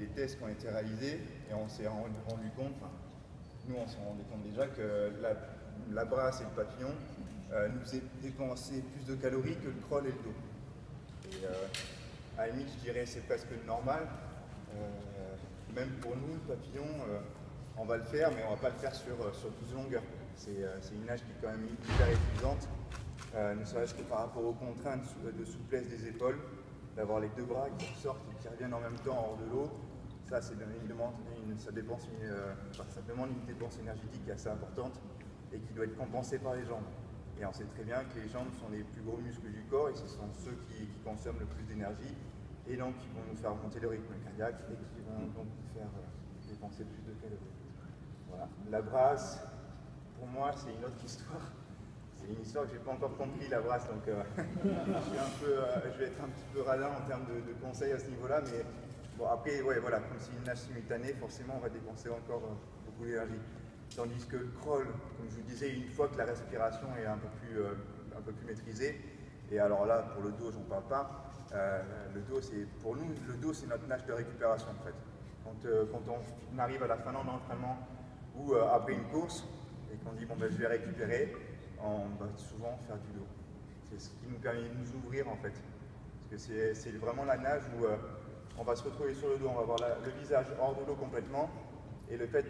des tests qui ont été réalisés et on s'est rendu compte, enfin, nous on s'est rendu compte déjà que la brasse et le papillon nous faisaient dépenser plus de calories que le crawl et le dos. Et à la limite, je dirais c'est presque normal. Même pour nous, le papillon, on va le faire, mais on ne va pas le faire sur 12 longueurs. C'est une nage qui est quand même hyper épuisante, ne serait-ce que par rapport aux contraintes de souplesse des épaules, d'avoir les deux bras qui sortent et qui reviennent en même temps hors de l'eau. Ça, ça demande une dépense énergétique assez importante et qui doit être compensée par les jambes. Et on sait très bien que les jambes sont les plus gros muscles du corps et ce sont ceux qui consomment le plus d'énergie et donc qui vont nous faire monter le rythme cardiaque et qui vont donc nous faire dépenser plus de calories. Voilà. La brasse, pour moi, c'est une autre histoire. C'est une histoire que je n'ai pas encore compris, la brasse, donc je vais être un petit peu radin en termes de conseils à ce niveau-là, mais bon, après, ouais, voilà, comme c'est une nage simultanée, forcément, on va dépenser encore beaucoup d'énergie. Tandis que le crawl, comme je vous disais, une fois que la respiration est un peu plus maîtrisée, et alors là, pour le dos, j'en parle pas, pour nous, le dos, c'est notre nage de récupération, en fait. Quand on arrive à la fin d'un entraînement ou après une course, et qu'on dit, bon, ben, je vais récupérer, on va souvent faire du dos. C'est ce qui nous permet de nous ouvrir, en fait. Parce que c'est vraiment la nage où on va se retrouver sur le dos, on va avoir le visage hors de l'eau complètement, et le fait